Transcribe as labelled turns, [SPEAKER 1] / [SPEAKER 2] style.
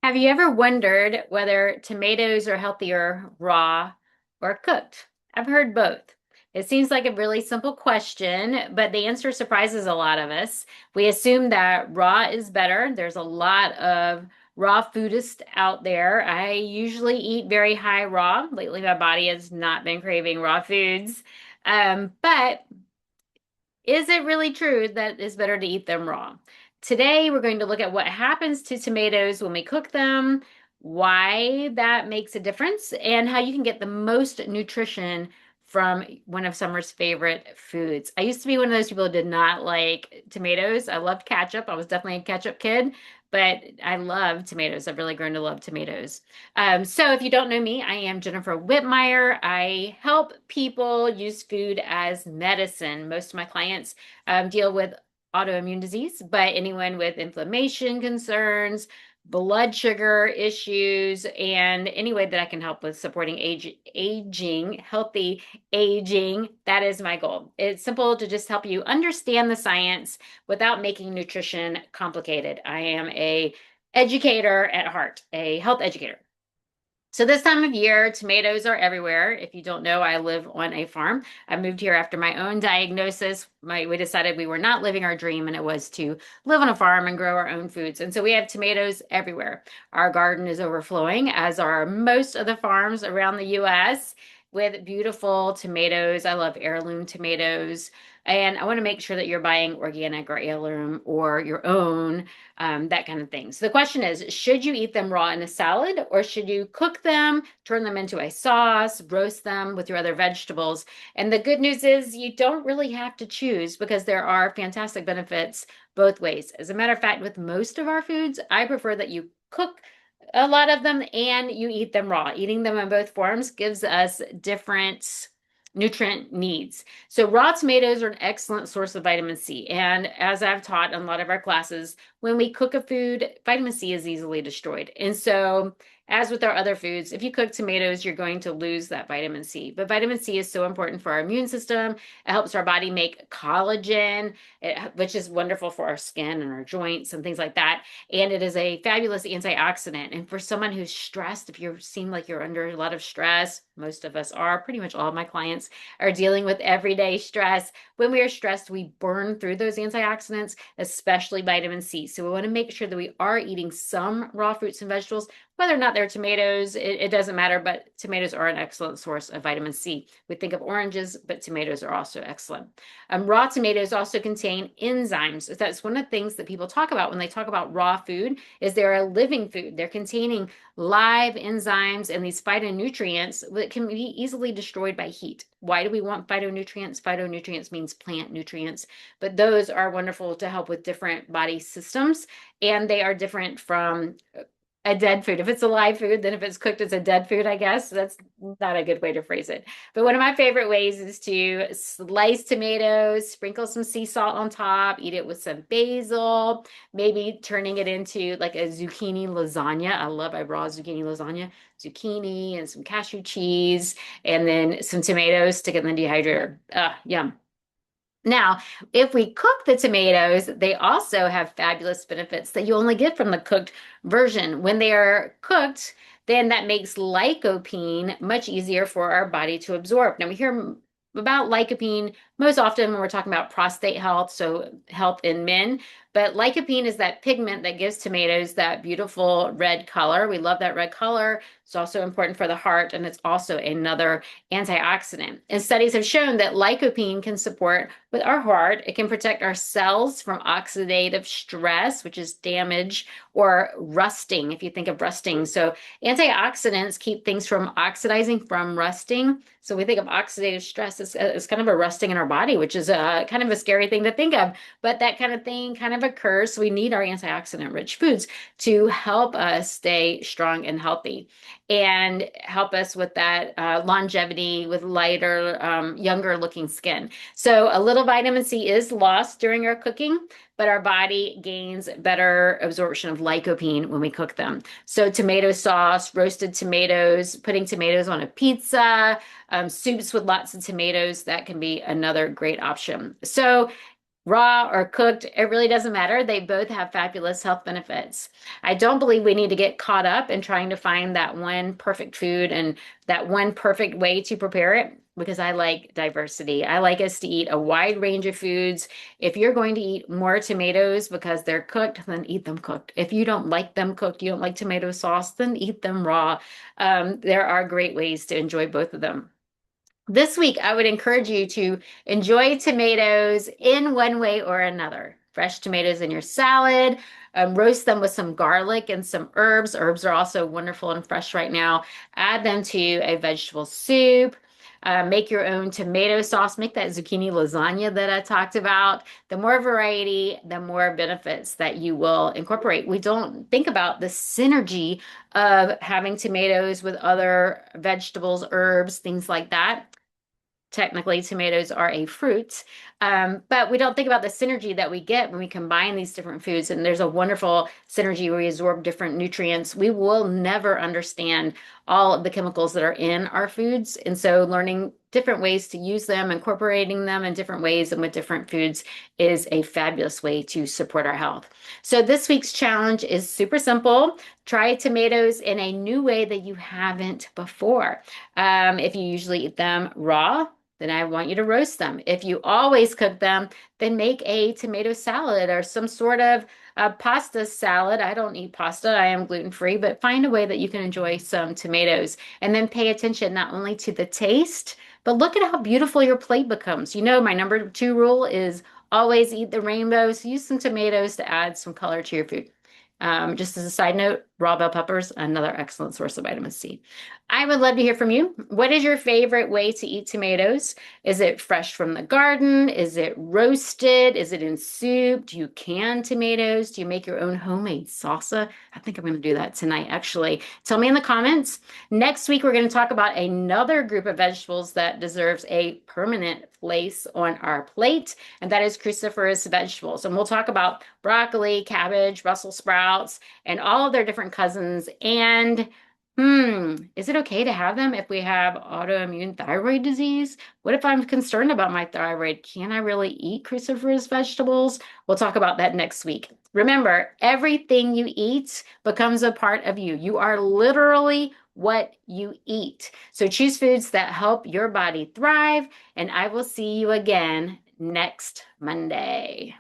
[SPEAKER 1] Have you ever wondered whether tomatoes are healthier raw or cooked? I've heard both. It seems like a really simple question, but the answer surprises a lot of us. We assume that raw is better. There's a lot of raw foodists out there. I usually eat very high raw. Lately, my body has not been craving raw foods. But is it really true that it's better to eat them raw? Today, we're going to look at what happens to tomatoes when we cook them, why that makes a difference, and how you can get the most nutrition from one of summer's favorite foods. I used to be one of those people who did not like tomatoes. I loved ketchup. I was definitely a ketchup kid, but I love tomatoes. I've really grown to love tomatoes. So if you don't know me, I am Jennifer Whitmire. I help people use food as medicine. Most of my clients deal with autoimmune disease, but anyone with inflammation concerns, blood sugar issues, and any way that I can help with supporting aging, healthy aging, that is my goal. It's simple to just help you understand the science without making nutrition complicated. I am a educator at heart, a health educator. So this time of year, tomatoes are everywhere. If you don't know, I live on a farm. I moved here after my own diagnosis. We decided we were not living our dream, and it was to live on a farm and grow our own foods. And so we have tomatoes everywhere. Our garden is overflowing, as are most of the farms around the US, with beautiful tomatoes. I love heirloom tomatoes. And I want to make sure that you're buying organic or heirloom or your own, that kind of thing. So the question is, should you eat them raw in a salad, or should you cook them, turn them into a sauce, roast them with your other vegetables? And the good news is you don't really have to choose, because there are fantastic benefits both ways. As a matter of fact, with most of our foods, I prefer that you cook a lot of them and you eat them raw. Eating them in both forms gives us different nutrient needs. So raw tomatoes are an excellent source of vitamin C. And as I've taught in a lot of our classes, when we cook a food, vitamin C is easily destroyed. And so, as with our other foods, if you cook tomatoes, you're going to lose that vitamin C. But vitamin C is so important for our immune system. It helps our body make collagen, which is wonderful for our skin and our joints and things like that. And it is a fabulous antioxidant. And for someone who's stressed, if you seem like you're under a lot of stress, most of us are, pretty much all of my clients are dealing with everyday stress. When we are stressed, we burn through those antioxidants, especially vitamin C. So we want to make sure that we are eating some raw fruits and vegetables, whether or not they're tomatoes, it doesn't matter, but tomatoes are an excellent source of vitamin C. We think of oranges, but tomatoes are also excellent. Raw tomatoes also contain enzymes. That's one of the things that people talk about when they talk about raw food, is they're a living food. They're containing live enzymes and these phytonutrients that can be easily destroyed by heat. Why do we want phytonutrients? Phytonutrients means plant nutrients, but those are wonderful to help with different body systems, and they are different from a dead food. If it's a live food, then if it's cooked, it's a dead food, I guess. That's not a good way to phrase it. But one of my favorite ways is to slice tomatoes, sprinkle some sea salt on top, eat it with some basil, maybe turning it into like a zucchini lasagna. I love a raw zucchini lasagna. Zucchini and some cashew cheese, and then some tomatoes, stick it in the dehydrator. Yum. Now, if we cook the tomatoes, they also have fabulous benefits that you only get from the cooked version. When they are cooked, then that makes lycopene much easier for our body to absorb. Now, we hear about lycopene most often when we're talking about prostate health, so health in men. But lycopene is that pigment that gives tomatoes that beautiful red color. We love that red color. It's also important for the heart, and it's also another antioxidant. And studies have shown that lycopene can support with our heart. It can protect our cells from oxidative stress, which is damage, or rusting, if you think of rusting. So antioxidants keep things from oxidizing, from rusting. So we think of oxidative stress as kind of a rusting in our body, which is kind of a scary thing to think of. But that kind of thing kind of occurs. So we need our antioxidant-rich foods to help us stay strong and healthy, and help us with that longevity, with lighter, younger looking skin. So a little vitamin C is lost during our cooking, but our body gains better absorption of lycopene when we cook them. So tomato sauce, roasted tomatoes, putting tomatoes on a pizza, soups with lots of tomatoes, that can be another great option. So raw or cooked, it really doesn't matter. They both have fabulous health benefits. I don't believe we need to get caught up in trying to find that one perfect food and that one perfect way to prepare it because I like diversity. I like us to eat a wide range of foods. If you're going to eat more tomatoes because they're cooked, then eat them cooked. If you don't like them cooked, you don't like tomato sauce, then eat them raw. There are great ways to enjoy both of them. This week, I would encourage you to enjoy tomatoes in one way or another. Fresh tomatoes in your salad, roast them with some garlic and some herbs. Herbs are also wonderful and fresh right now. Add them to a vegetable soup. Make your own tomato sauce. Make that zucchini lasagna that I talked about. The more variety, the more benefits that you will incorporate. We don't think about the synergy of having tomatoes with other vegetables, herbs, things like that. Technically, tomatoes are a fruit, but we don't think about the synergy that we get when we combine these different foods. And there's a wonderful synergy where we absorb different nutrients. We will never understand all of the chemicals that are in our foods. And so, learning different ways to use them, incorporating them in different ways and with different foods is a fabulous way to support our health. So, this week's challenge is super simple. Try tomatoes in a new way that you haven't before. If you usually eat them raw, then I want you to roast them. If you always cook them, then make a tomato salad or some sort of pasta salad. I don't eat pasta, I am gluten-free, but find a way that you can enjoy some tomatoes and then pay attention not only to the taste, but look at how beautiful your plate becomes. You know, my number two rule is always eat the rainbow. So use some tomatoes to add some color to your food. Just as a side note, raw bell peppers, another excellent source of vitamin C. I would love to hear from you. What is your favorite way to eat tomatoes? Is it fresh from the garden? Is it roasted? Is it in soup? Do you can tomatoes? Do you make your own homemade salsa? I think I'm going to do that tonight, actually. Tell me in the comments. Next week, we're going to talk about another group of vegetables that deserves a permanent place on our plate, and that is cruciferous vegetables. And we'll talk about broccoli, cabbage, Brussels sprouts, and all of their different cousins. And is it okay to have them if we have autoimmune thyroid disease? What if I'm concerned about my thyroid? Can I really eat cruciferous vegetables? We'll talk about that next week. Remember, everything you eat becomes a part of you. You are literally what you eat. So choose foods that help your body thrive, and I will see you again next Monday.